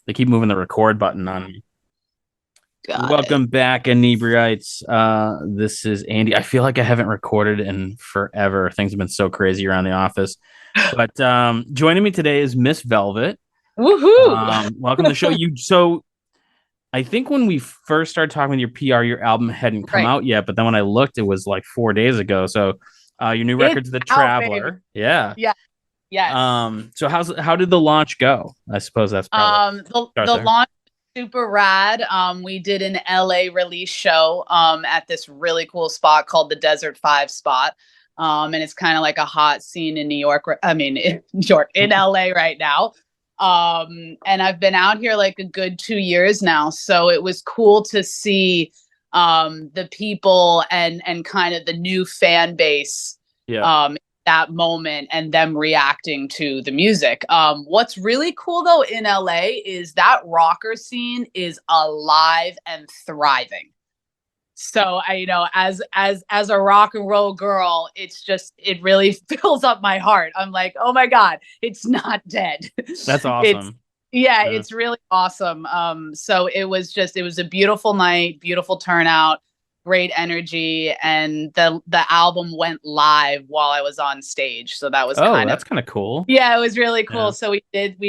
They keep moving the record button on me. Got it. Welcome back, Inebriites. This is Andy. I feel like I haven't recorded in forever. Things have been so crazy around the office. But joining me today is Miss Velvet. Woohoo! Welcome to the show. I think when we first started talking with your PR, your album hadn't come Right. out yet. But then when I looked, it was like 4 days ago. So your new It's record's The out, baby. Traveler. Yeah. Yeah. Yes. So how did the launch go? I suppose that's probably start The there. launch was super rad. We did an LA release show at this really cool spot called the Desert Five spot. And it's kind of like a hot scene in New York. I mean, in New York, in LA right now. And I've been out here like a good 2 years now. So it was cool to see the people and kind of the new fan base Yeah. um that moment and them reacting to the music. What's really cool though in LA is that rocker scene is alive and thriving. So I, as a rock and roll girl, it really fills up my heart. I'm like, oh my God, it's not dead. That's It's awesome. yeah, Yeah. it's really awesome. So it was a beautiful night, beautiful turnout, great energy, and the album went live while I was on stage. So that was Oh, kind of that's kind of cool. yeah, it was really Yeah. cool. So we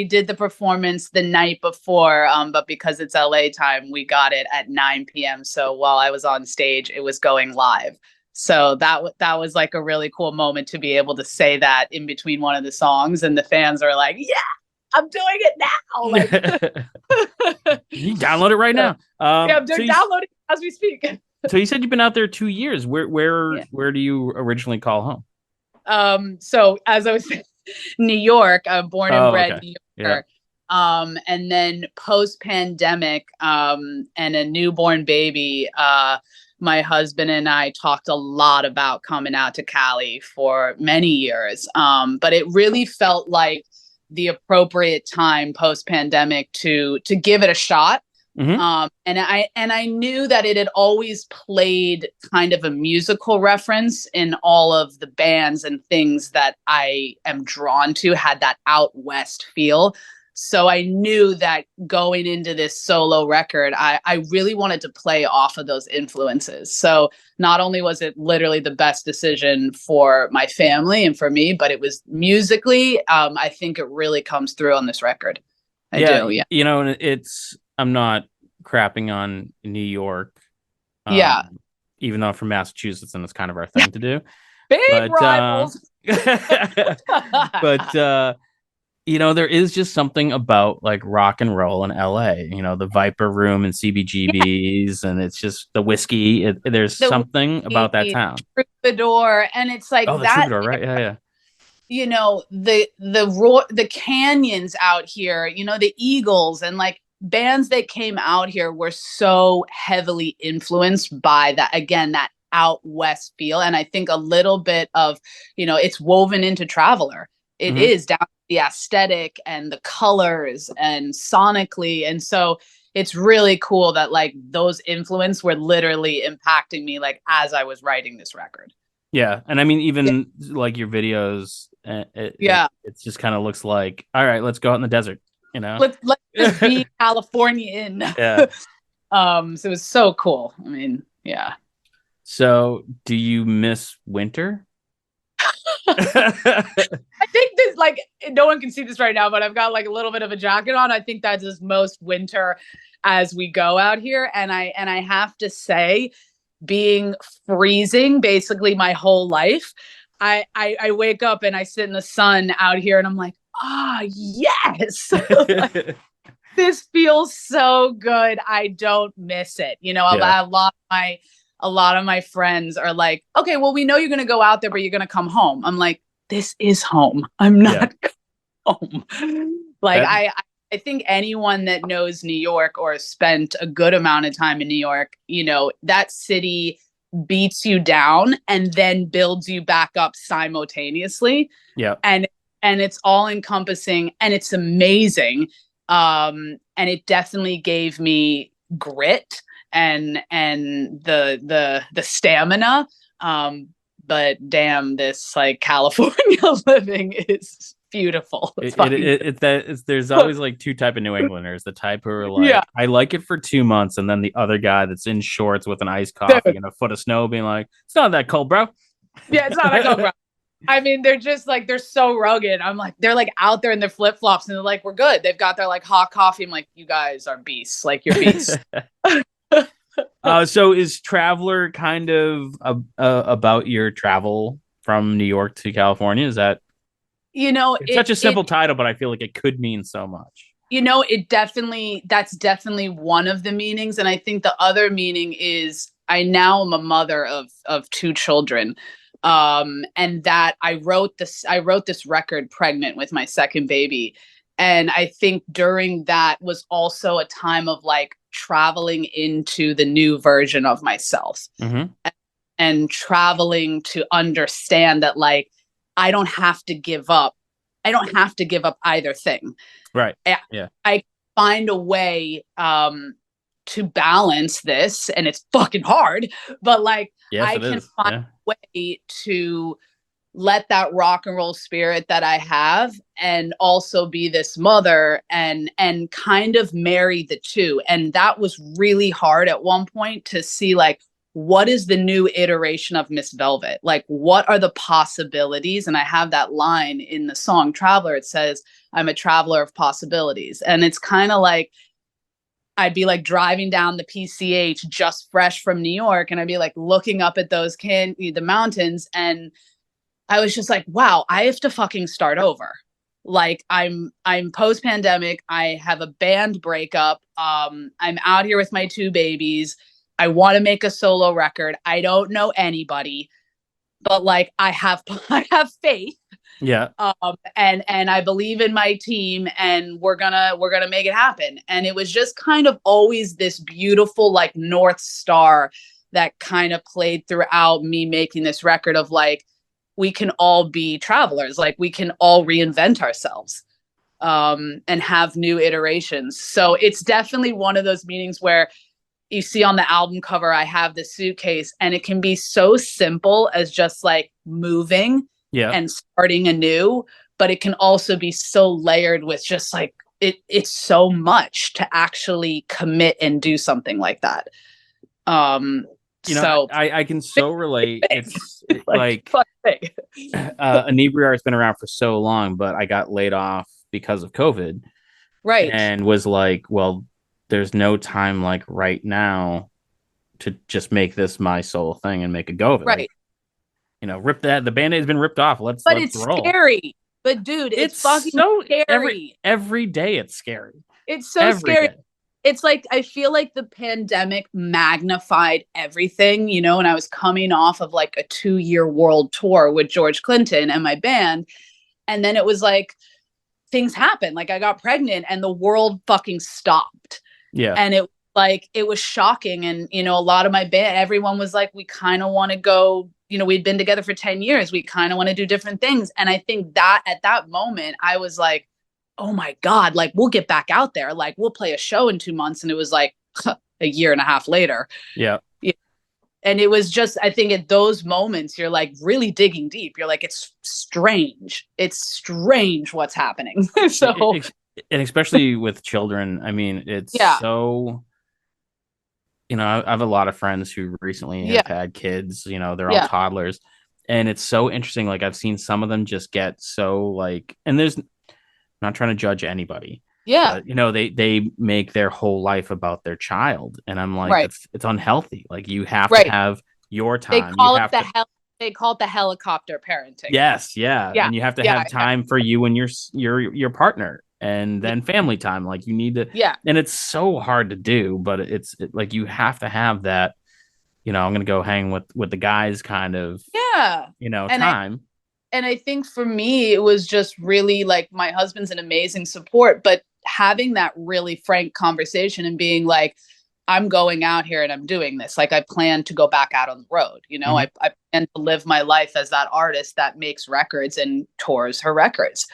did the performance the night before, but because it's LA time, we got it at 9 p.m. So while I was on stage, it was going live. So that was like a really cool moment to be able to say that in between one of the songs, and the fans are like, "Yeah, I'm doing it now!" You download it right So, now. yeah, I'm downloading as we speak. So you said you've been out there 2 years. Where where Yeah. where do you originally call home? So as I was saying, New York, I'm born and Oh, bred okay. New Yeah. Yorker. And then post pandemic, and a newborn baby, my husband and I talked a lot about coming out to Cali for many years. But it really felt like the appropriate time post pandemic to give it a shot. Hmm. And I knew that it had always played kind of a musical reference in all of the bands and things that I am drawn to, had that out west feel. So I knew that going into this solo record, I really wanted to play off of those influences. So not only was it literally the best decision for my family and for me, but it was musically, I think it really comes through on this record. I Yeah. do, yeah. And it's I'm not crapping on New York, Yeah. um, even though I'm from Massachusetts and it's kind of our thing to do. Big But rivals. but there is just something about like rock and roll in LA, the Viper Room and Yeah, CBGBs, and it's just the whiskey. There's the something about that whiskey, town. troubadour, and it's like Oh, the that. Troubadour, right? Yeah, yeah. The canyons out here, the Eagles, and like bands that came out here were so heavily influenced by that, again, that out west feel. And I think a little bit of, it's woven into Traveler. It Hmm. is down to the aesthetic and the colors and sonically. And so it's really cool that like those influence were literally impacting me like as I was writing this record. Yeah, and I mean, Yeah. even like your videos, Yeah. it just kind of looks like, all right, let's go out in the desert, you know? Let's just be Californian. Yeah. So it was so cool. I mean, yeah. So, do you miss winter? I think this, like, no one can see this right now, but I've got like a little bit of a jacket on. I think that's as most winter as we go out here. And I have to say, being freezing basically my whole life, I wake up and I sit in the sun out here and I'm like, ah, yes. This feels so good. I don't miss it. Yeah. A lot of my friends are like, okay, well, we know you're gonna go out there, but you're gonna come home. I'm like, this is home. I'm Yeah. not home. Like That I think anyone that knows New York or spent a good amount of time in New York, that city beats you down and then builds you back up simultaneously. yeah. And it's all encompassing and it's amazing. And it definitely gave me grit and the stamina. But damn, this like California living beautiful. It's It, it, fucking it, it that it's, there's always like two type of New Englanders. The type who are yeah, like, I like it for 2 months, and then the other guy that's in shorts with an iced coffee dude. and a foot of snow, being like, it's not that cold, bro. Yeah, it's not that cold, bro. I mean, they're just like they're so rugged. I'm like, they're like out there in their flip flops, and they're like, we're good. They've got their like hot coffee. I'm like, you guys are beasts. Like you're beasts. So is Traveler kind of about your travel from New York to California? Is that You know, it's such it a it simple title, but I feel like it could mean so much. it definitely that's definitely one of the meanings, and I think the other meaning is I now am a mother of two children, and that I wrote this record pregnant with my second baby, and I think during that was also a time of like traveling into the new version of myself Mm-hmm. and traveling to understand that like I don't have to give up. I don't have to give up either thing. Right. I, Yeah. I find a way to balance this, and it's fucking hard, but like Yes, I it can is. find Yeah. a way to let that rock and roll spirit that I have and also be this mother and kind of marry the two. And that was really hard at one point to see like what is the new iteration of Miss Velvet? Like what are the possibilities? And I have that line in the song Traveler. It says, I'm a traveler of possibilities. And it's kind of like I'd be like driving down the PCH just fresh from New York and I'd be like looking up at the mountains, and I was just like, wow, I have to fucking start over. Like I'm post pandemic. I have a band breakup. I'm out here with my two babies. I want to make a solo record. I don't know anybody, but like I have I have faith. Yeah. And I believe in my team, and we're gonna make it happen. And it was just kind of always this beautiful like North Star that kind of played throughout me making this record of like we can all be travelers, like we can all reinvent ourselves and have new iterations. So it's definitely one of those meanings where you see on the album cover, I have this suitcase, and it can be so simple as just like moving Yeah. and starting anew, but it can also be so layered with just like it's so much to actually commit and do something like that. Um, so I can so relate. It's like like fuck big. Inebri-art's been around for so long, but I got laid off because of COVID Right, and was like, well, there's no time like right now to just make this my sole thing and make a go of it. Like, right. rip the band-aid's been ripped off. But Let's it's roll. scary. But dude, it's It's fucking so scary. every day it's scary. It's so Every scary. day. It's like I feel like the pandemic magnified everything, and I was coming off of like a 2-year world tour with George Clinton and my band. And then it was like things happened. Like I got pregnant and the world fucking stopped. Yeah. And it was shocking. And a lot of my band, everyone was like, we kind of want to go, we'd been together for 10 years. We kind of want to do different things. And I think that at that moment, I was like, oh my God, like we'll get back out there. Like we'll play a show in 2 months. And it was like a year and a half later. Yeah. And it was just, I think at those moments, you're like really digging deep. You're like, it's strange. It's strange what's happening. So, And especially with children, I mean, it's yeah, so, I have a lot of friends who recently yeah, have had kids, they're all yeah, toddlers. And it's so interesting. Like, I've seen some of them just get so, like, and I'm not trying to judge anybody, yeah, but, they make their whole life about their child. And I'm like, right, it's unhealthy. Like, you have to right. have your They time. You call it have the to, they call it the helicopter parenting. yes, yeah. Yeah, And you have to yeah, have yeah, time for you and your partner and yeah, then family time. Like you need to, yeah, and it's so hard to do, but like you have to have that, I'm going to go hang with the guys kind of, yeah. And time. I think for me, it was just really like my husband's an amazing support, but having that really frank conversation and being like, I'm going out here and I'm doing this. Like I plan to go back out on the road. Mm-hmm. I plan to live my life as that artist that makes records and tours her records.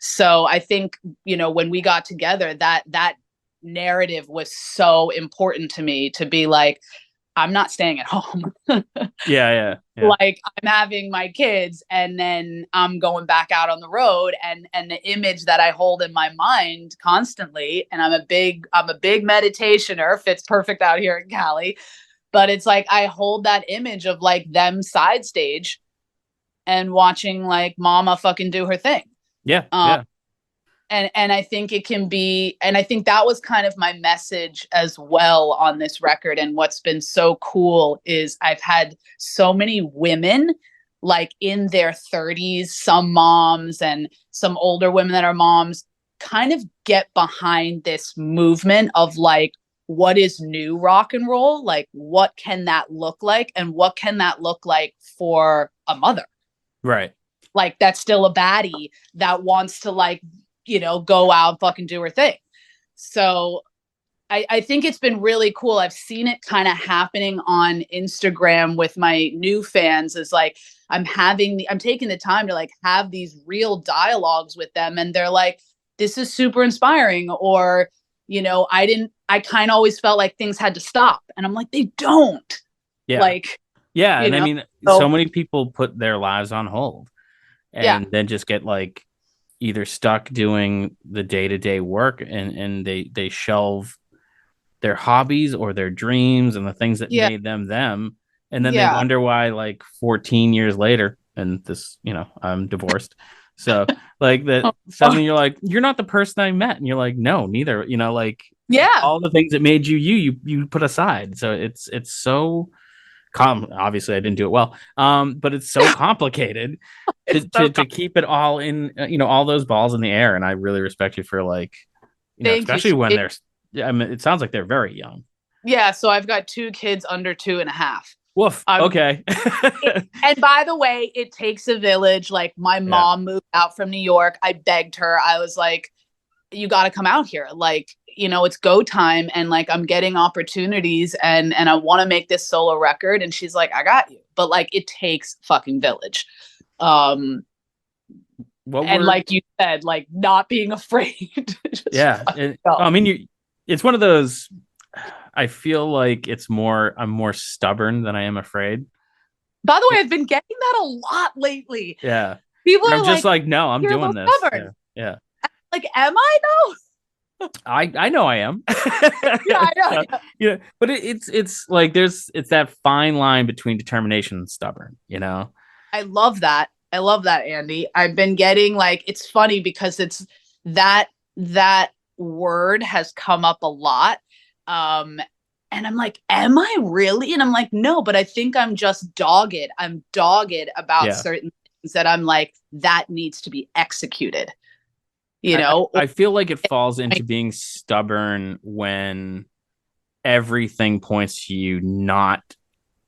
So I think, when we got together, that narrative was so important to me to be like, I'm not staying at home. Yeah, yeah, yeah. Like I'm having my kids and then I'm going back out on the road, and the image that I hold in my mind constantly, and I'm a big meditationer, fits perfect out here in Cali, but it's like I hold that image of like them side stage and watching like mama fucking do her thing. Yeah, Um, yeah. and I think it can be, and I think that was kind of my message as well on this record. And what's been so cool is I've had so many women like in their 30s, some moms and some older women that are moms, kind of get behind this movement of like, what is new rock and roll? Like, what can that look like? And what can that look like for a mother? Right. Like, that's still a baddie that wants to like, go out and fucking do her thing. So I think it's been really cool. I've seen it kind of happening on Instagram with my new fans, is like I'm taking the time to like have these real dialogues with them, and they're like, this is super inspiring, or I kind of always felt like things had to stop, and I'm like, they don't. Yeah. Like, Yeah, you and I know mean, so so many people put their lives on hold yeah, and then just get like either stuck doing the day-to-day work, and they shelve their hobbies or their dreams and the things that yeah, made them them, and then they yeah. wonder why like 14 years later, and this, I'm divorced, so like that Oh, suddenly you're like, you're not the person I met, and you're like, no, neither, like yeah. all the things that made you put aside. So it's so obviously I didn't do it well, but it's so complicated to, It's to so to keep it all in, all those balls in the air. And I really respect you for like, Thank you. especially when they're, I mean, it sounds like they're very young. Yeah, so I've got two kids under 2.5. Woof. I'm Okay. And by the way, it takes a village. Like my Yeah. mom moved out from New York. I begged her. I was like, you got to come out here. Like, it's go time, and like I'm getting opportunities, and I want to make this solo record, and she's like, I got you. But like it takes fucking village. Um What and were, like you said, like not being afraid. Just yeah. I go. mean, it's one of those, I feel like I'm more stubborn than I am afraid. By the way, I've been getting that a lot lately. Yeah. People Where I'm are just like, like, no, I'm you're a doing little this. Yeah. stubborn. Yeah. Like, am I though? I know I am. Yeah, I know. So, Yeah. but it's like it's that fine line between determination and stubborn. I love that. I love that, Andy. I've been getting like, it's funny because it's that word has come up a lot. Um and I'm like, am I really? And I'm like, no, but I think I'm just dogged. I'm dogged about Yeah. certain things that I'm like, that needs to be executed, you I, I know? I feel like it falls into being stubborn when everything points to you not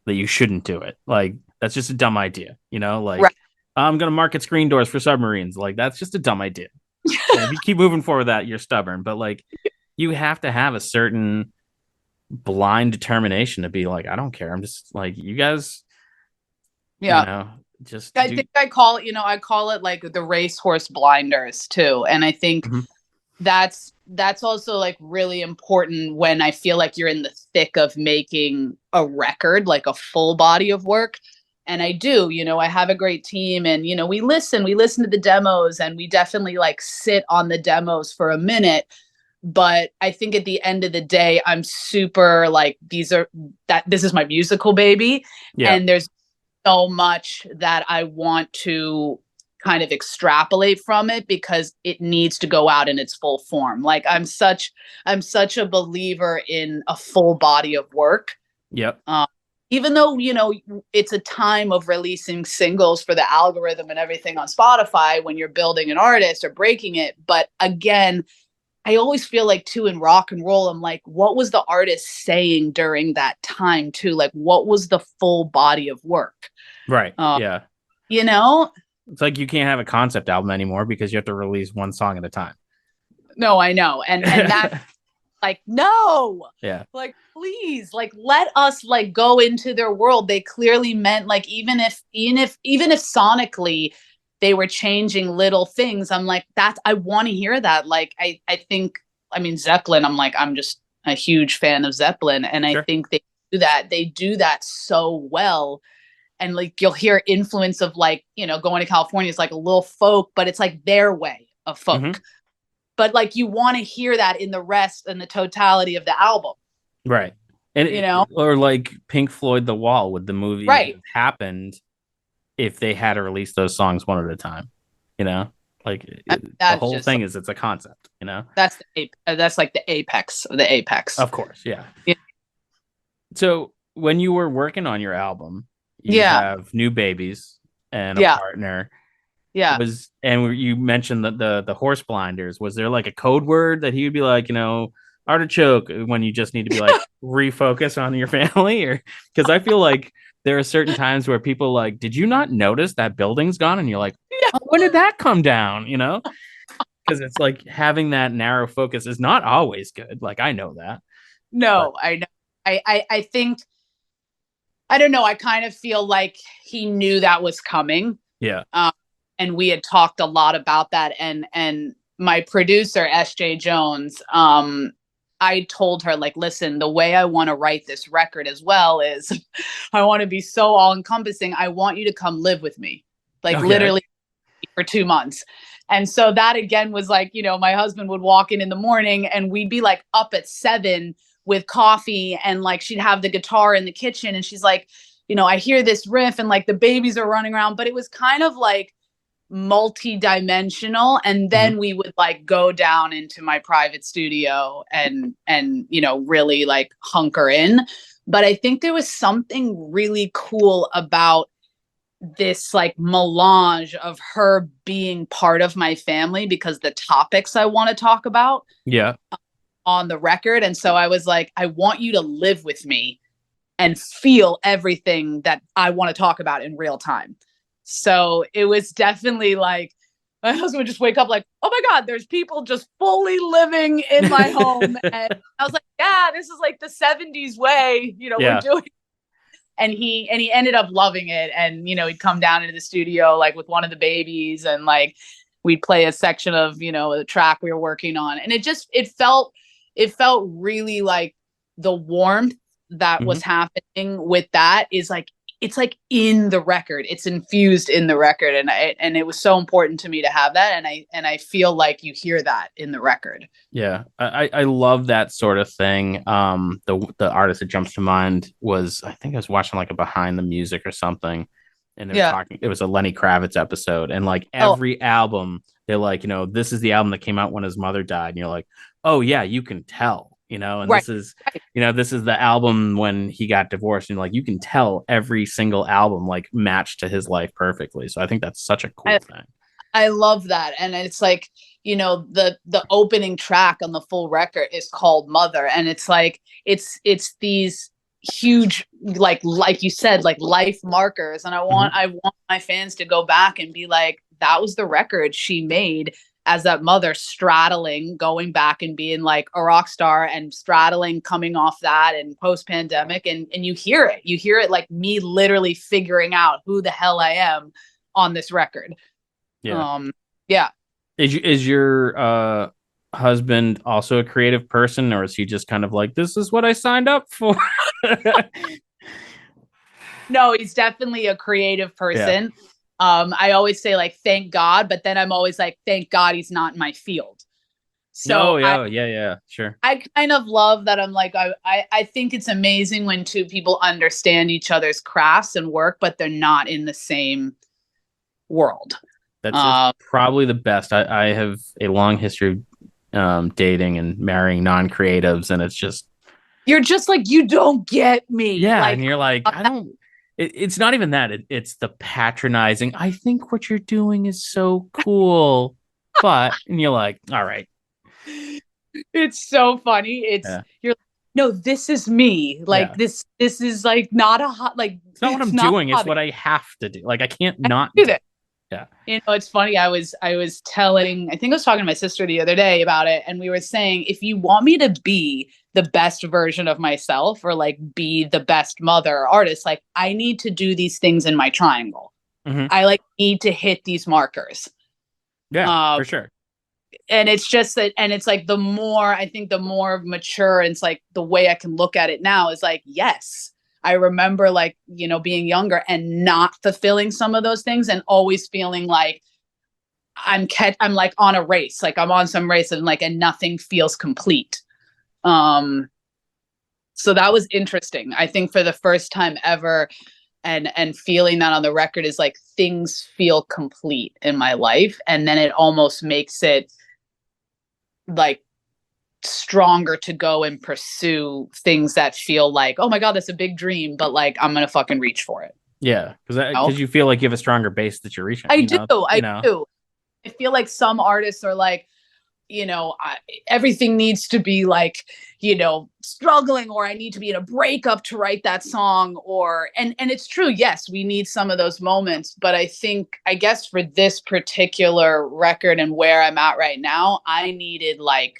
that you shouldn't do it. Like that's just a dumb idea, Right. like I'm gonna market screen doors for submarines. Like that's just a dumb idea. And if you keep moving forward with that, you're stubborn. But like you have to have a certain blind determination to be like, I don't care. I'm just like, you guys, you Yeah. know, just I do. think I call it like the racehorse blinders too. And I think Mhm. that's also like really important when I feel like you're in the thick of making a record, like a full body of work. And I do, I have a great team, and we listen to the demos, and we definitely like sit on the demos for a minute. But I think at the end of the day, I'm super like, this is my musical baby. Yeah. And there's so much that I want to kind of extrapolate from it because it needs to go out in its full form. Like I'm such a believer in a full body of work. Yep. Um, Even though, it's a time of releasing singles for the algorithm and everything on Spotify when you're building an artist or breaking it. But again, I always feel like too in rock and roll, I'm like, what was the artist saying during that time too? Like, what was the full body of work? Right. Uh, Yeah. you know? It's like you can't have a concept album anymore because you have to release one song at a time. No, I know. And that like, no, Yeah. like, please, like, let us like go into their world. They clearly meant like, even if sonically they were changing little things, I'm like, I want to hear that. Like, I think, I mean, Zeppelin, I'm just a huge fan of Zeppelin. And I Sure. think they do that. They do that so well. And like you'll hear influence of like, going to California is like a little folk, but it's like their way of folk. Mm-hmm. But like you want to hear that in the rest and the totality of the album. Right. And You know? or like Pink Floyd The Wall, would the movie Right. have happened if they had to release those songs one at a time? Like the That's whole just thing is it's a concept, that's like the apex of the apex. Of course, yeah. Yeah. So when you were working on your album, you Yeah. have new babies and a Yeah. partner. Yeah. You mentioned that the horse blinders. Was there like a code word that he would be like, artichoke, when you just need to be like refocus on your family? Or because I feel like there are certain times where people like, did you not notice that building's gone? And you're like, Yeah. oh, when did that come down? Because it's like having that narrow focus is not always good. Like I know that. No, I know. I think, I don't know. I kind of feel like he knew that was coming. Yeah. And we had talked a lot about that. And my producer, SJ Jones, I told her, like, listen, the way I want to write this record as well is I want to be so all encompassing. I want you to come live with me, like literally for 2 months. And so that again was like, my husband would walk in the morning and we'd be like up at 7 with coffee, and like she'd have the guitar in the kitchen and she's like, I hear this riff and like the babies are running around, but it was kind of like multi-dimensional. And then we would like go down into my private studio and really like hunker in. But I think there was something really cool about this like melange of her being part of my family because the topics I want to talk about on the record. And so I was like, I want you to live with me and feel everything that I want to talk about in real time. So it was definitely like, my husband would just wake up like, oh my God, there's people just fully living in my home. And I was like, yeah, this is like the 70s way, we're doing. And he ended up loving it. And, he'd come down into the studio, like with one of the babies, and like, we'd play a section of, the track we were working on. And it felt really like the warmth that was happening with that is like, it's like in the record, it's infused in the record. And it was so important to me to have that. And I feel like you hear that in the record. Yeah. I love that sort of thing. The artist that jumps to mind was, I think I was watching like a behind the music or something. And they were talking, it was a Lenny Kravitz episode. And like every album, they're like, this is the album that came out when his mother died. And you're like, oh yeah, you can tell. And this is, this is the album when he got divorced, and like you can tell every single album like matched to his life perfectly. So I think that's such a cool thing. I love that. And it's like, the opening track on the full record is called Mother, and it's like it's these huge like you said, like life markers. And I want my fans to go back and be like, that was the record she made as that mother, straddling, going back and being like a rock star, and straddling, coming off that and post-pandemic. And you hear it like me literally figuring out who the hell I am on this record. Yeah. Is your husband also a creative person, or is he just kind of like, this is what I signed up for? No, he's definitely a creative person. Yeah. I always say like, thank God, but then I'm always like, thank God he's not in my field. So yeah, sure. I kind of love that. I'm like, I think it's amazing when two people understand each other's crafts and work, but they're not in the same world. That's probably the best. I have a long history of dating and marrying non-creatives, and it's just, you're just like, you don't get me. Yeah, like, and you're like, I don't. It's not even that. It's the patronizing. I think what you're doing is so cool, but and you're like, all right. It's so funny. You're like, no, this is me. Like this is like not a hot, like it's not what I'm doing. It's what I have to do. Like I can't not do it. Yeah. It's funny. I was telling, I think I was talking to my sister the other day about it. And we were saying, if you want me to be the best version of myself, or like be the best mother or artist, like I need to do these things in my triangle. I like need to hit these markers. Yeah, for sure. And it's just that, and it's like I think the more mature, and it's like the way I can look at it now is like, yes, I remember like, being younger and not fulfilling some of those things and always feeling like I'm like on a race, like I'm on some race and nothing feels complete. So that was interesting. I think for the first time ever, and feeling that on the record is like things feel complete in my life, and then it almost makes it like stronger to go and pursue things that feel like, oh my god, that's a big dream, but like I'm gonna fucking reach for it. Yeah, because you feel like you have a stronger base that you're reaching. I do. I feel like some artists are like, everything needs to be like, struggling, or I need to be in a breakup to write that song, and it's true. Yes, we need some of those moments, but I guess for this particular record and where I'm at right now, I needed like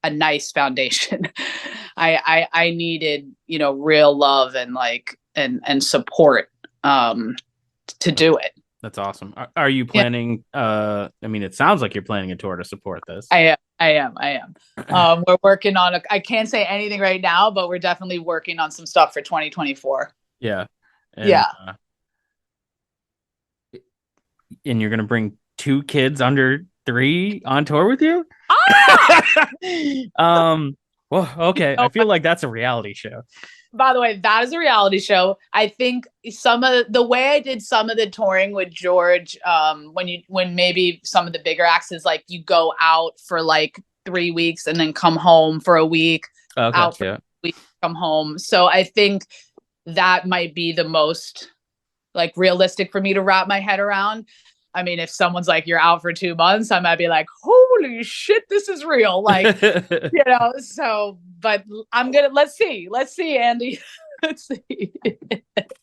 a nice foundation. I needed, real love and like, and support, to do it. That's awesome. Are you planning? I mean, it sounds like you're planning a tour to support this. I am. We're working on I can't say anything right now, but we're definitely working on some stuff for 2024. Yeah. And, yeah. And you're gonna bring 2 kids under 3 on tour with you? Well, okay. I feel like that's a reality show. By the way, that is a reality show. I think the way I did some of the touring with George, when maybe some of the bigger acts is like you go out for like 3 weeks and then come home for a week, out for a week, come home. So I think that might be the most like realistic for me to wrap my head around. I mean, if someone's like, you're out for 2 months, I might be like, holy shit, this is real. Like, so, but let's see, Andy. Let's see.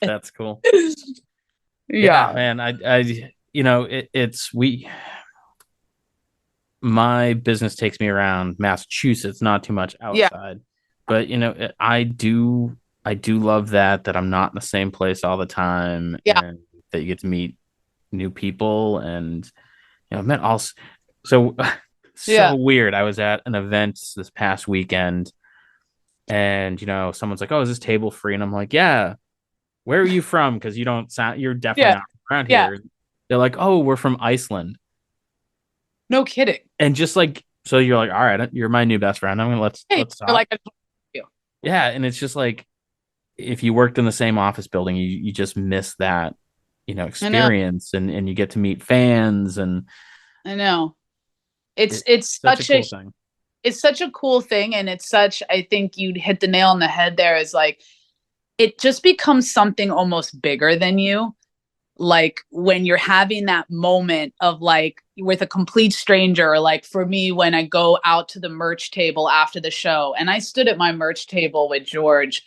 That's cool. Yeah, man. My business takes me around Massachusetts, not too much outside, but I do love that I'm not in the same place all the time, and that you get to meet new people, and I've met all so weird. I was at an event this past weekend, and someone's like, oh, is this table free? And I'm like, yeah. Where are you from? Because you're definitely not around here. They're like, oh, we're from Iceland. No kidding. And just like, so you're like, all right, you're my new best friend. Let's talk. Like, yeah, and it's just like, if you worked in the same office building, you just miss that experience, and you get to meet fans, and I know it's such a cool thing. It's such a cool thing, and I think you'd hit the nail on the head there. Is like, it just becomes something almost bigger than you, like when you're having that moment of like with a complete stranger, or like for me when I go out to the merch table after the show, and I stood at my merch table with George.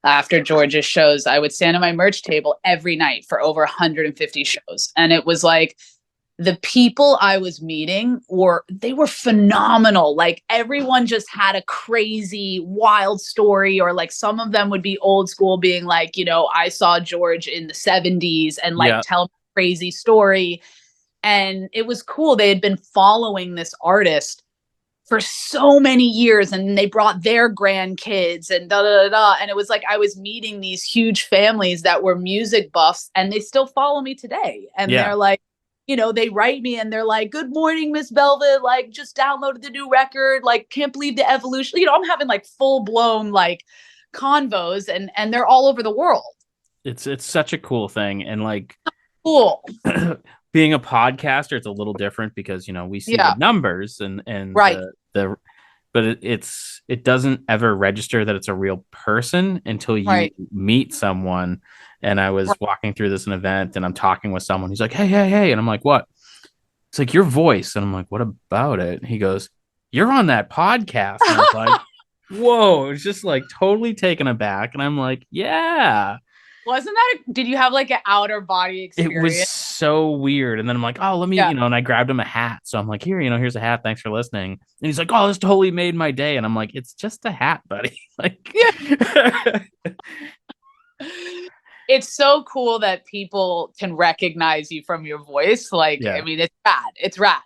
After George's shows, I would stand at my merch table every night for over 150 shows. And it was like the people I was meeting they were phenomenal. Like everyone just had a crazy, wild story, or like some of them would be old school, being like, I saw George in the 70s and like tell a crazy story. And it was cool. They had been following this artist for so many years, and they brought their grandkids and and it was like I was meeting these huge families that were music buffs, and they still follow me today, and they're like, they write me and they're like, good morning, Miss Velvet, like just downloaded the new record, like can't believe the evolution. I'm having like full-blown like convos, and they're all over the world. It's such a cool thing, and like cool. Being a podcaster, it's a little different because we see the numbers and right. But it doesn't ever register that it's a real person until you meet someone. And I was walking through this event, and I'm talking with someone. He's like, hey, and I'm like, what? It's like, your voice. And I'm like, what about it? He goes, you're on that podcast. And I was like, whoa, it's just like totally taken aback. And I'm like, yeah. Wasn't that did you have like an outer body experience? It was so weird. And then I'm like, oh, let me, and I grabbed him a hat. So I'm like, here's a hat. Thanks for listening. And he's like, oh, this totally made my day. And I'm like, it's just a hat, buddy. Like, it's so cool that people can recognize you from your voice. Like, I mean, it's rad. It's rad.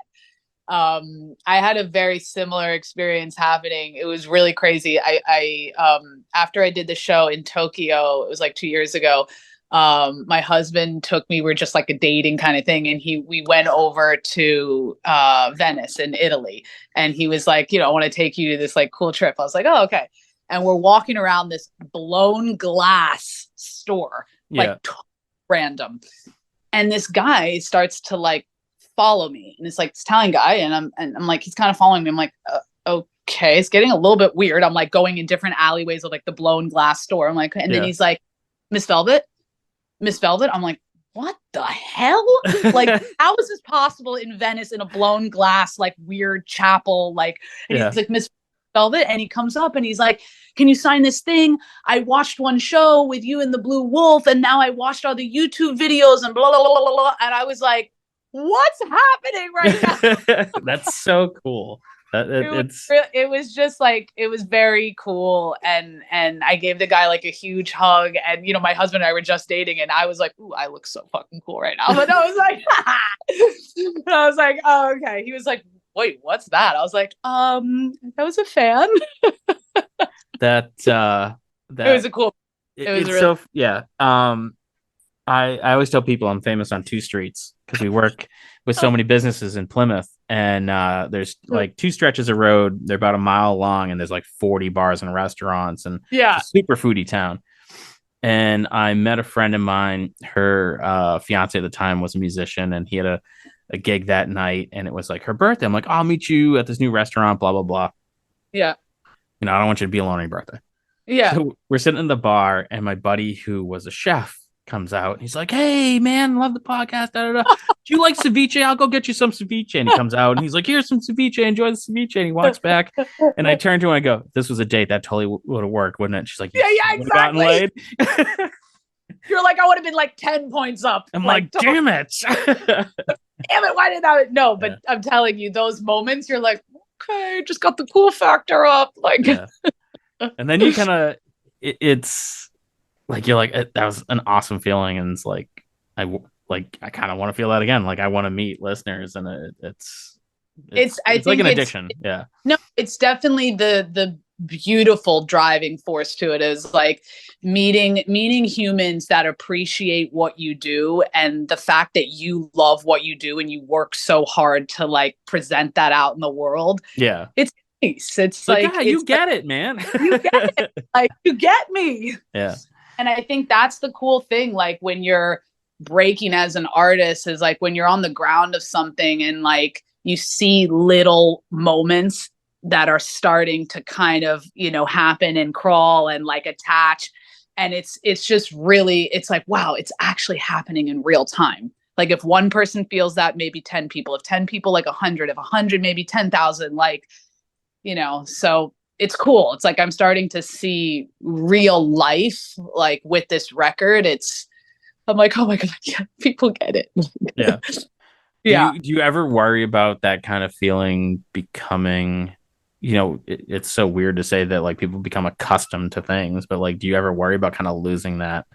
I had a very similar experience happening. It was really crazy. I after I did the show in Tokyo, it was like 2 years ago. My husband took me, we were just like a dating kind of thing. And we went over to, Venice in Italy. And he was like, I want to take you to this like cool trip. I was like, oh, okay. And we're walking around this blown glass store, Yeah. random. And this guy starts to like follow me, and it's like this Italian guy, and I'm like, he's kind of following me. I'm like, okay, it's getting a little bit weird. I'm like going in different alleyways of like the blown glass store. I'm like, and then he's like, Miss Velvet, Miss Velvet. I'm like, what the hell? Like, how is this possible in Venice in a blown glass, like weird chapel? Like, and he's like, Miss Velvet, and he comes up and he's like, can you sign this thing? I watched one show with you and the Blue Wolf, and now I watched all the YouTube videos and blah blah blah blah blah. And I was like, what's happening right now? That's so cool. It was just like, it was very cool. And I gave the guy like a huge hug. And, my husband and I were just dating, and I was like, ooh, I look so fucking cool right now. But I was like, oh, okay. He was like, wait, what's that? I was like, that was a fan. That it was a cool. It was really so, yeah. I always tell people I'm famous on 2 streets because we work with so many businesses in Plymouth, and there's like 2 stretches of road. They're about a mile long, and there's like 40 bars and restaurants, and it's a super foodie town. And I met a friend of mine. Her fiance at the time was a musician, and he had a gig that night, and it was like her birthday. I'm like, I'll meet you at this new restaurant, blah blah blah. Yeah. I don't want you to be alone on your birthday. Yeah. So we're sitting in the bar, and my buddy who was a chef comes out, and he's like, hey man, love the podcast, da, da, da. Do you like ceviche? I'll go get you some ceviche. And he comes out and he's like, here's some ceviche, enjoy the ceviche. And he walks back, and I turn to him and I go, this was a date that totally would have worked, wouldn't it? She's like, yeah, exactly. Gotten laid. You're like, I would have been like 10 points up. I'm like damn it. Damn it, why did I? No, but I'm telling you, those moments, you're like, okay, just got the cool factor up. Like, and then you kind of, it's like, you're like, that was an awesome feeling. And it's like, I kind of want to feel that again. Like, I want to meet listeners, and it's like an addiction. Yeah. No, it's definitely the beautiful driving force to it, is like meeting humans that appreciate what you do, and the fact that you love what you do and you work so hard to like present that out in the world. Yeah. It's nice. It's like, yeah, you get it, man. You get it. Like, you get me. Yeah. And I think that's the cool thing. Like, when you're breaking as an artist, is like when you're on the ground of something, and like you see little moments that are starting to kind of, happen and crawl and like attach. And it's just really, it's like, wow, it's actually happening in real time. Like, if one person feels that, maybe 10 people, if 10 people, like 100, if 100, maybe 10,000, like, so it's cool. It's like, I'm starting to see real life, like with this record. I'm like, oh my God, yeah, people get it. Yeah. Yeah. Do you ever worry about that kind of feeling becoming, it's so weird to say that like people become accustomed to things, but like, do you ever worry about kind of losing that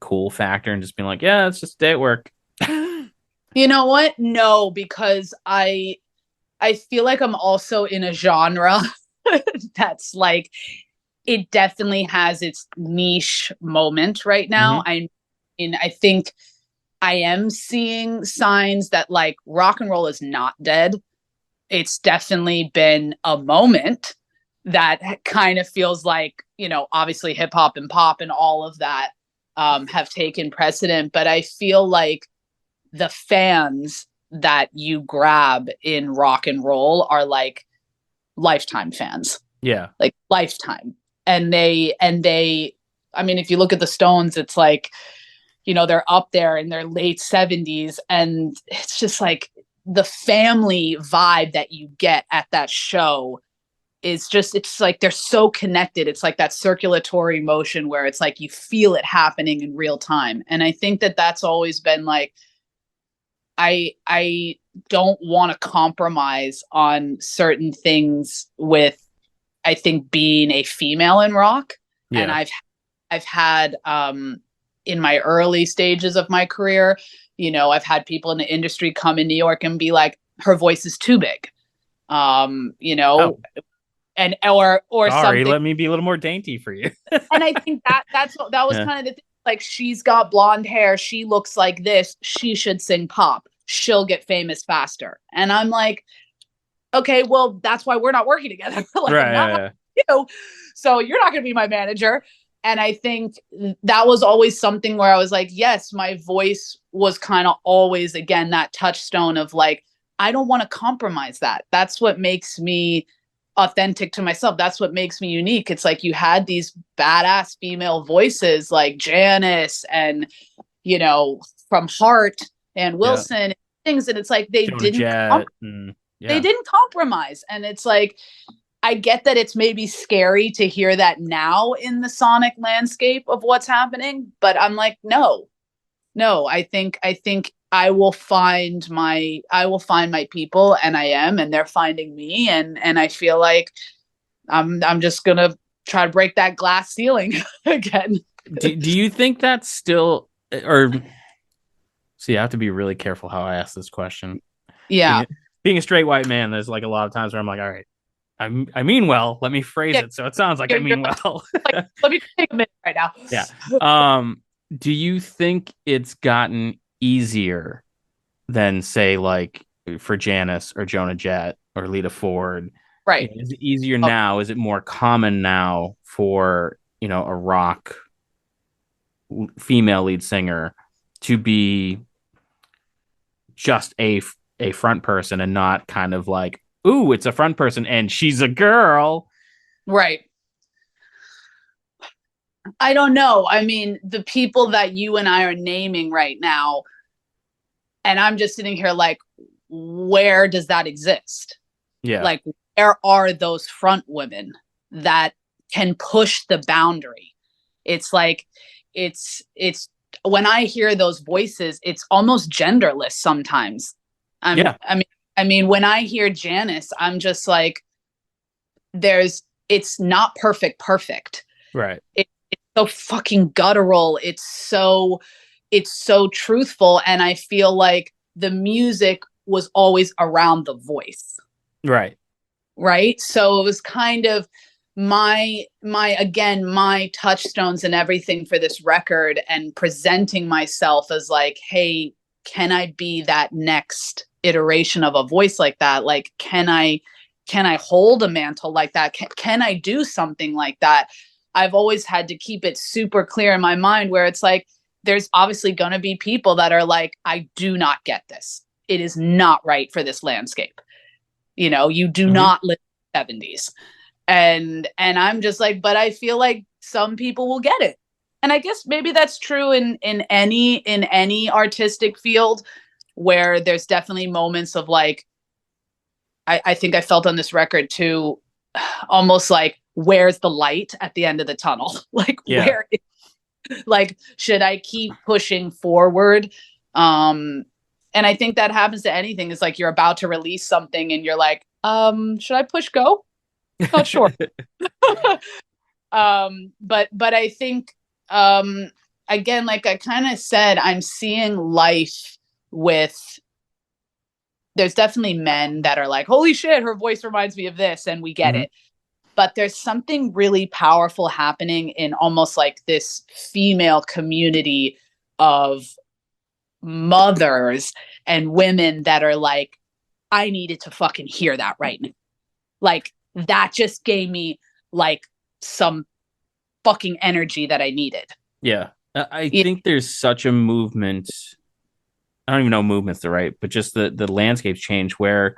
cool factor and just being like, yeah, it's just a day at work? You know what? No, because I feel like I'm also in a genre that's like, it definitely has its niche moment right now. Mm-hmm. I think I am seeing signs that like rock and roll is not dead. It's definitely been a moment that kind of feels like, obviously hip hop and pop and all of that have taken precedent. But I feel like the fans that you grab in rock and roll are like lifetime fans. Yeah. Like lifetime. And they, I mean, if you look at the Stones, it's like, they're up there in their late 70s. And it's just like the family vibe that you get at that show is just, it's like they're so connected. It's like that circulatory motion where it's like you feel it happening in real time. And I think that that's always been like, I don't want to compromise on certain things with, I think, being a female in rock. Yeah. And I've had, in my early stages of my career, I've had people in the industry come in New York and be like, her voice is too big. You Oh, know, and or sorry. something. Let me be a little more dainty for you. And I think that was Yeah. kind of the thing. Like, she's got blonde hair, she looks like this, she should sing pop. She'll get famous faster. And I'm like, okay, well, that's why we're not working together. Like, I'm Right. not Yeah. you, so you're not going to be my manager. And I think that was always something where I was like, yes, my voice was kind of always, again, that touchstone of like, I don't want to compromise that. That's what makes me authentic to myself. That's what makes me unique. It's like you had these badass female voices like Janice and, you know, from Heart and Yeah. Wilson and things. And it's like they Jonah didn't Jet. And, they yeah. didn't compromise. And it's like, I get that it's maybe scary to hear that now in the sonic landscape of what's happening, but I'm like, no, no, I think I will find my people, and I am, and they're finding me, and I feel like I'm just gonna try to break that glass ceiling again. Do you think that's still, or see, I have to be really careful how I ask this question. Yeah. Being, being a straight white man, there's like a lot of times where I'm like, all right, I mean well. Let me phrase Yeah, it so it sounds like I you're mean well. like, let me take a minute right now. Yeah. Um, do you think it's gotten easier than say like for Janice or Jonah Jett or Lita Ford? Right. Is it easier Oh, now? Is it more common now for, a rock female lead singer to be just a front person and not kind of like, ooh, it's a front person and she's a girl? right. I don't know. I mean, the people that you and I are naming right now, and I'm just sitting here like, where does that exist? Yeah. Like, where are those front women that can push the boundary? It's like, it's when I hear those voices, it's almost genderless sometimes. Yeah. I mean, when I hear Janice, I'm just like, it's not perfect. Right. It's so fucking guttural. It's so truthful, and I feel like the music was always around the voice. Right. Right, so it was kind of my touchstones and everything for this record, and presenting myself as like, hey, can I be that next iteration of a voice like that? Like, can I hold a mantle like that? Can I do something like that? I've always had to keep it super clear in my mind, where it's like, there's obviously going to be people that are like, I do not get this. It is not right for this landscape. You do not live in the 70s. And I'm just like, but I feel like some people will get it. And I guess maybe that's true in any artistic field, where there's definitely moments of like, I think I felt on this record too, almost like, where's the light at the end of the tunnel? Like, Yeah. like, should I keep pushing forward? And I think that happens to anything. It's like, you're about to release something and you're like, should I push go? Not sure. But I think, again, like I kind of said, I'm seeing life with, there's definitely men that are like, holy shit, her voice reminds me of this, and we get Mhm. it. But there's something really powerful happening in almost like this female community of mothers and women that are like, I needed to fucking hear that right now. Like, that just gave me like some fucking energy that I needed. Yeah. I Yeah. think there's such a movement. I don't even know movement's the right, but just the landscape's change where,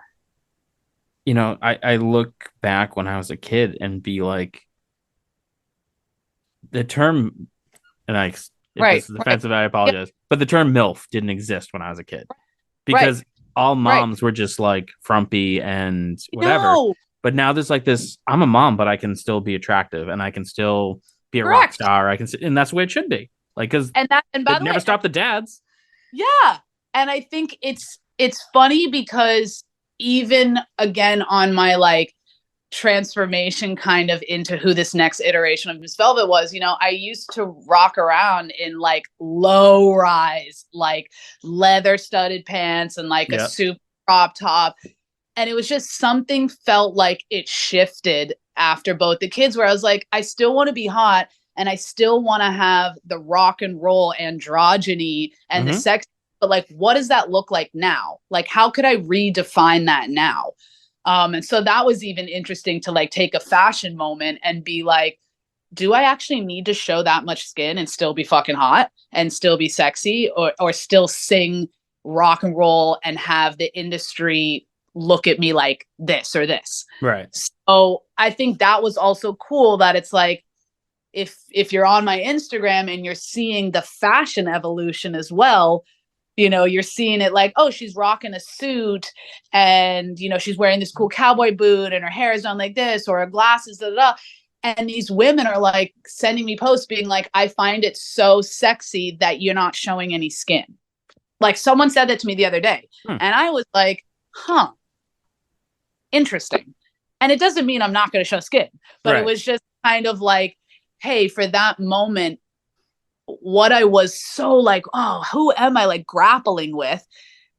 I look back when I was a kid and be like, the term, and if Right. this is Right. offensive, I Yep. apologize, but the term MILF didn't exist when I was a kid Right. because all Right. moms were just like frumpy and whatever. No. But now there's like this, I'm a mom, but I can still be attractive and I can still be a rock Correct. star. And that's the way it should be. Like, because And by it the never way, stopped the dads. yeah. And I think it's funny because even again on my like transformation kind of into who this next iteration of Miss Velvet was, I used to rock around in like low rise, like leather studded pants and like a Yeah. super crop top. And it was just something felt like it shifted after both the kids, where I was like, I still want to be hot and I still want to have the rock and roll androgyny and the sex. But like, what does that look like now? Like, how could I redefine that now? And so that was even interesting to like take a fashion moment and be like, do I actually need to show that much skin and still be fucking hot and still be sexy, or still sing rock and roll and have the industry look at me like this or this? Right. So I think that was also cool, that it's like, if you're on my Instagram and you're seeing the fashion evolution as well, you know, you're seeing it like, oh, she's rocking a suit and, you know, she's wearing this cool cowboy boot and her hair is done like this, or her glasses, da, da, da. And these women are like sending me posts being like, I find it so sexy that you're not showing any skin. Like, someone said that to me the other day. And I was like, huh, interesting. And it doesn't mean I'm not going to show skin, but it was just kind of like, hey, for that moment, what I was so like, oh, who am I like grappling with?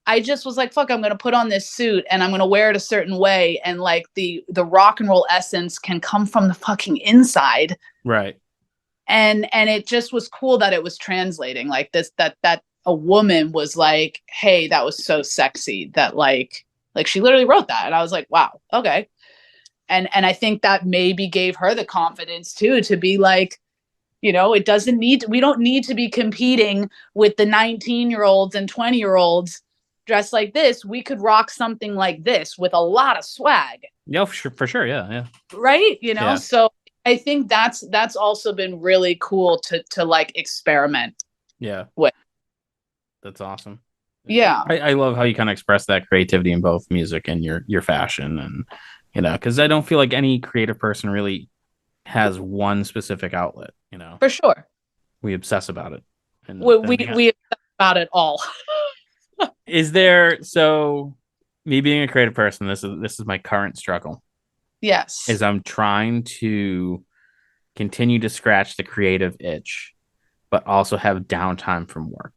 I just was like, fuck, I'm going to put on this suit and I'm going to wear it a certain way. And like the rock and roll essence can come from the fucking inside. Right. And it just was cool that it was translating like this, that a woman was like, hey, that was so sexy, that like she literally wrote that. And I was like, wow, okay. And I think that maybe gave her the confidence too, to be like, you know, we don't need to be competing with the 19-year-olds and 20-year-olds dressed like this. We could rock something like this with a lot of swag. Yeah, for sure. Yeah. Right. You know, so I think that's also been really cool to like experiment. Yeah. With. That's awesome. Yeah. I love how you kind of express that creativity in both music and your fashion. And, you know, because I don't feel like any creative person really has one specific outlet, you know. For sure. We obsess about it. And we obsess about it all. Is there, so me being a creative person, this is my current struggle. Yes. Is I'm trying to continue to scratch the creative itch, but also have downtime from work.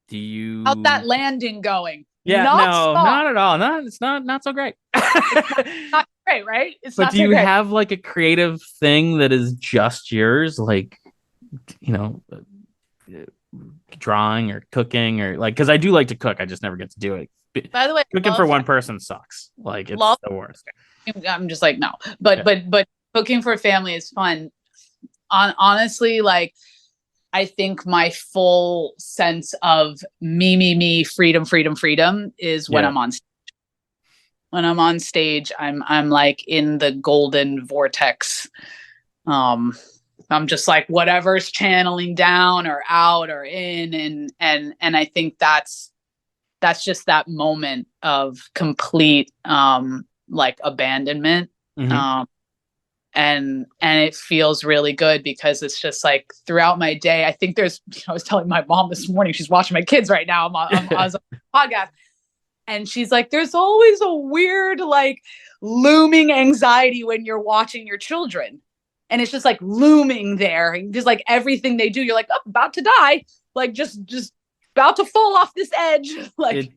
Do you How's that landing going? Yeah, not at all. It's not so great. Not great, right? But do you have like a creative thing that is just yours, like, you know, drawing or cooking, or like, because I do like to cook, I just never get to do it. By the way, cooking for one person sucks. Like, it's the worst. I'm just like, no, but cooking for a family is fun. Honestly, like, I think my full sense of me, freedom is when I'm on stage. When I'm on stage, I'm like in the golden vortex. I'm just like whatever's channeling down or out or in, and I think that's just that moment of complete like abandonment. And it feels really good, because it's just like throughout my day, I think there's, I was telling my mom this morning, she's watching my kids right now. I'm on a podcast, and she's like, there's always a weird, like, looming anxiety when you're watching your children. And it's just like looming there. Just like everything they do, you're like, oh, about to die. Like just about to fall off this edge. Like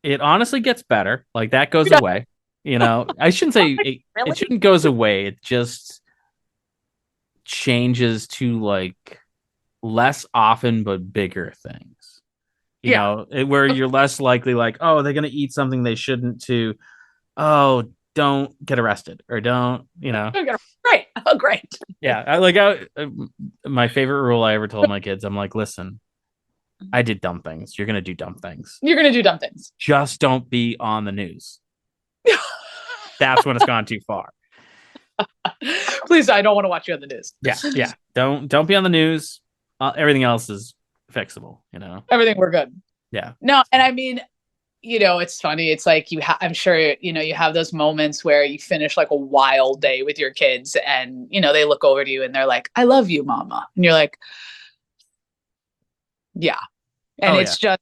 it honestly gets better. Like, that goes away. You know, I shouldn't say it shouldn't goes away. It just changes to like less often but bigger things. You know, where you're less likely like, oh, they're gonna eat something they shouldn't, to, oh, don't get arrested, or don't, you know. Great. Oh, great. Yeah, my favorite rule I ever told my kids, I'm like, listen, I did dumb things. You're gonna do dumb things. You're gonna do dumb things. Just don't be on the news. That's when it's gone too far. Please, I don't want to watch you on the news. Yeah. Don't be on the news. Everything else is fixable, you know. Everything, we're good. Yeah. No, and I mean, you know, it's funny. It's like I'm sure, you know, you have those moments where you finish like a wild day with your kids, and, you know, they look over to you and they're like, I love you, mama. And you're like, yeah. And it's just,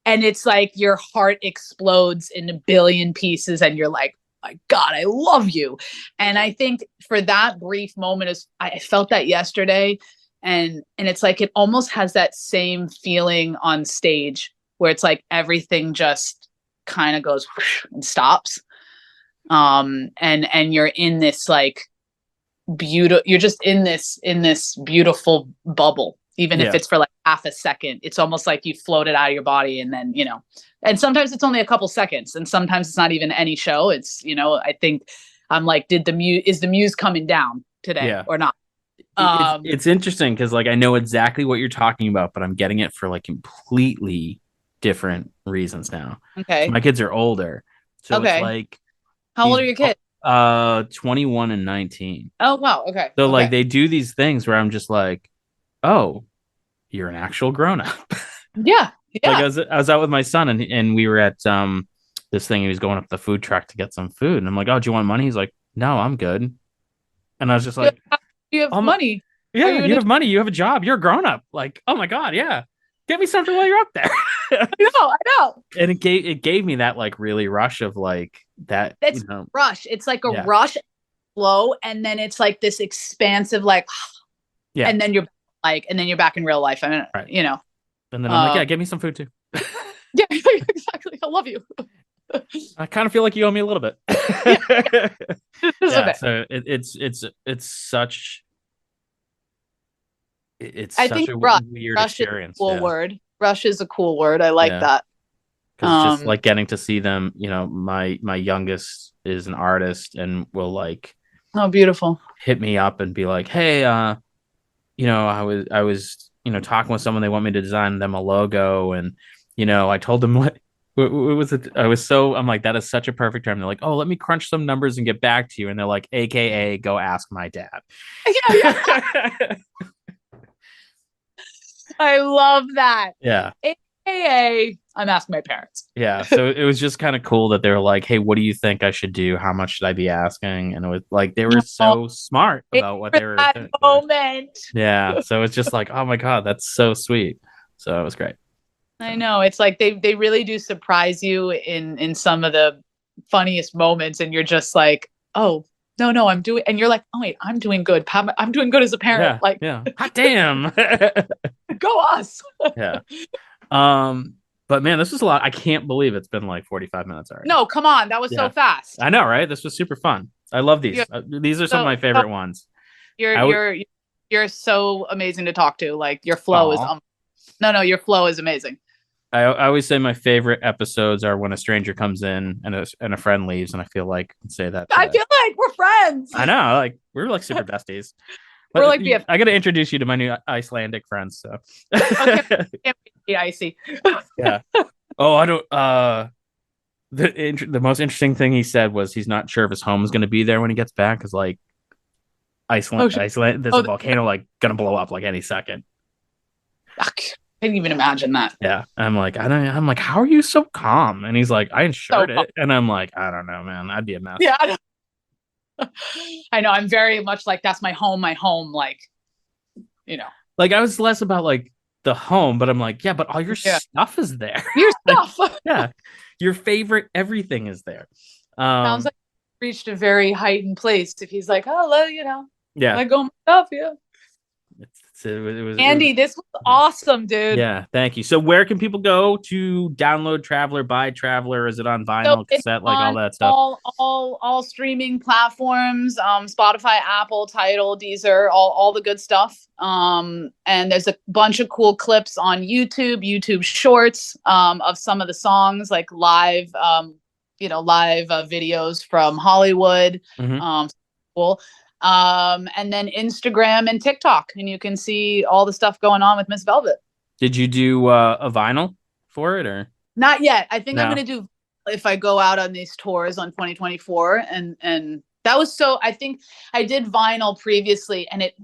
and it's like your heart explodes in a billion pieces, and you're like, my God, I love you. And I think for that brief moment, I felt that yesterday, and it's like, it almost has that same feeling on stage where it's like everything just kind of goes whoosh and stops. And you're in this like you're just in this beautiful bubble, even if it's for like half a second. It's almost like you floated out of your body, and then, and sometimes it's only a couple seconds, and sometimes it's not even any show. It's, I think I'm like, is the muse coming down today or not? It's interesting because like I know exactly what you're talking about, but I'm getting it for like completely different reasons now. Okay. So my kids are older. So it's like, how old are your kids? 21 and 19. Oh, wow. Okay. So like they do these things where I'm just like, oh, you're an actual grown up. Yeah. Like I was out with my son and we were at this thing. He was going up the food truck to get some food, and I'm like, oh, do you want money? He's like, no, I'm good. And I was just like, you have money. Yeah, you have money. You have a job. You're a grown up. Like, oh my god, yeah. Get me something while you're up there. I know. And it gave me that like really rush of like that. It's rush. It's like a rush, flow, and then it's like this expansive like, and then you're back in real life. I mean, right. And then I'm like, yeah, give me some food too. Yeah, exactly. I love you. I kind of feel like you owe me a little bit. So it's such. It's I such think a weird rush experience. Is a cool word. Rush is a cool word. I like that. Because just like getting to see them, my youngest is an artist and will like, oh, beautiful, hit me up and be like, hey, I was talking with someone, they want me to design them a logo, and I told them what was it? I'm like, that is such a perfect term. They're like, oh, let me crunch some numbers and get back to you, and they're like, AKA go ask my dad. Yeah. I love that. Yeah. AKA I'm asking my parents. Yeah. So it was just kind of cool that they were like, hey, what do you think I should do? How much should I be asking? And it was like, they were so smart about what they were doing. Moment. Yeah. So it's just like, oh my God, that's so sweet. So it was great. I know. It's like they really do surprise you in some of the funniest moments, and you're just like, oh, no, I'm doing, and you're like, oh wait, I'm doing good. I'm doing good as a parent. Hot damn. Go us. Yeah. But man, this was a lot. I can't believe it's been like 45 minutes already. No, come on. That was so fast. I know, right? This was super fun. I love these. These are some of my favorite ones. You're so amazing to talk to. Like your flow is your flow is amazing. I always say my favorite episodes are when a stranger comes in and a friend leaves, and I feel like I can say that. I feel like we're friends. I know, like we're like super besties. But we're like I got to introduce you to my new Icelandic friends. So okay, be icy. Yeah. Oh, I don't. The most interesting thing he said was he's not sure if his home is going to be there when he gets back, because like Iceland, there's a volcano like gonna blow up like any second. I didn't even imagine that. Yeah. I'm like, how are you so calm? And he's like, I insured it. And I'm like, I don't know, man. I'd be a mess. Yeah. I know. I'm very much like, that's my home, like, Like I was less about like the home, but I'm like, yeah, but all your stuff is there. Your stuff. Yeah. Your favorite everything is there. Sounds like he reached a very heightened place if he's like, oh, yeah, like my stuff, yeah. It was Andy, this was awesome, dude. Yeah, thank you. So where can people go to download Traveler, buy Traveler? Is it on vinyl, cassette, like all that stuff? All streaming platforms, Spotify, Apple, Tidal, Deezer, all the good stuff. And there's a bunch of cool clips on YouTube Shorts, of some of the songs, like live videos from Hollywood. Mm-hmm. Cool. And then Instagram and TikTok, and you can see all the stuff going on with Miss Velvet. Did you do a vinyl for it or not yet? I think I'm going to do if I go out on these tours on 2024, and that was so. I think I did vinyl previously, and it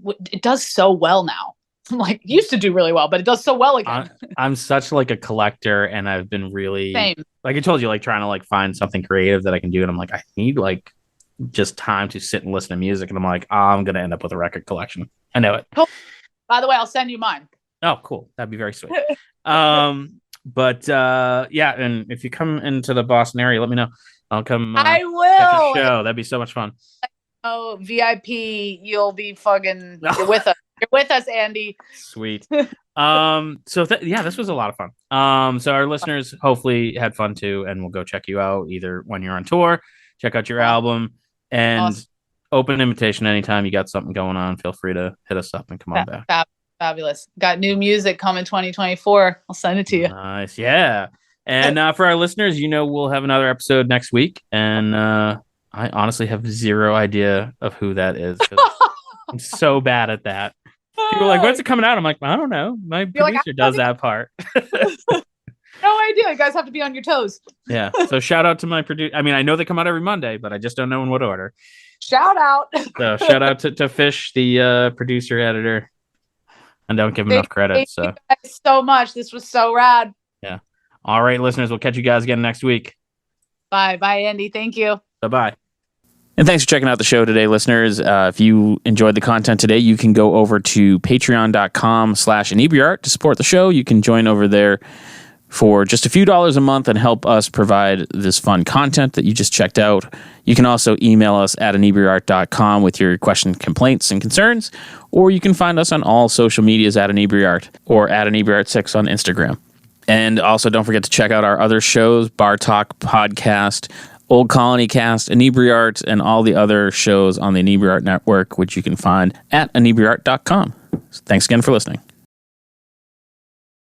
does so well now. I'm like, used to do really well, but it does so well again. I'm such like a collector, and I've been really like I told you, like trying to like find something creative that I can do, and I'm like, I need like just time to sit and listen to music, and I'm like, I'm gonna end up with a record collection. I know it. By the way, I'll send you mine. Oh, cool. That'd be very sweet. But yeah, and if you come into the Boston area, let me know. I'll come. I will. Show. That'd be so much fun. Oh, VIP, you'll be fucking. You're with us. You're with us, Andy. Sweet. Yeah, this was a lot of fun. So our listeners hopefully had fun too, and we'll go check you out either when you're on tour, check out your album, and Awesome. open invitation anytime you got something going on. Feel free to hit us up and come on back. Fabulous. Got new music coming 2024. I'll send it to you. Nice, yeah. And for our listeners, we'll have another episode next week, and I honestly have zero idea of who that is. I'm so bad at that. People are like, when's it coming out? I'm like, I don't know. My producer does that part. No idea. You guys have to be on your toes. Yeah. So shout out to my producer. I mean, I know they come out every Monday, but I just don't know in what order. Shout out. So shout out to Fish, the producer editor. I don't give him enough credit. Thank you guys so much. This was so rad. Yeah. All right, listeners. We'll catch you guys again next week. Bye. Bye, Andy. Thank you. Bye-bye. And thanks for checking out the show today, listeners. If you enjoyed the content today, you can go over to patreon.com/Inebri-art to support the show. You can join over there for just a few dollars a month and help us provide this fun content that you just checked out. You can also email us at Inebri-art.com with your questions, complaints, and concerns, or you can find us on all social medias at Inebri-art or at Inebri-art6 on Instagram. And also don't forget to check out our other shows, Bar Talk Podcast, Old Colony Cast, Inebri-art, and all the other shows on the Inebri-art Network, which you can find at Inebri-art.com. Thanks again for listening.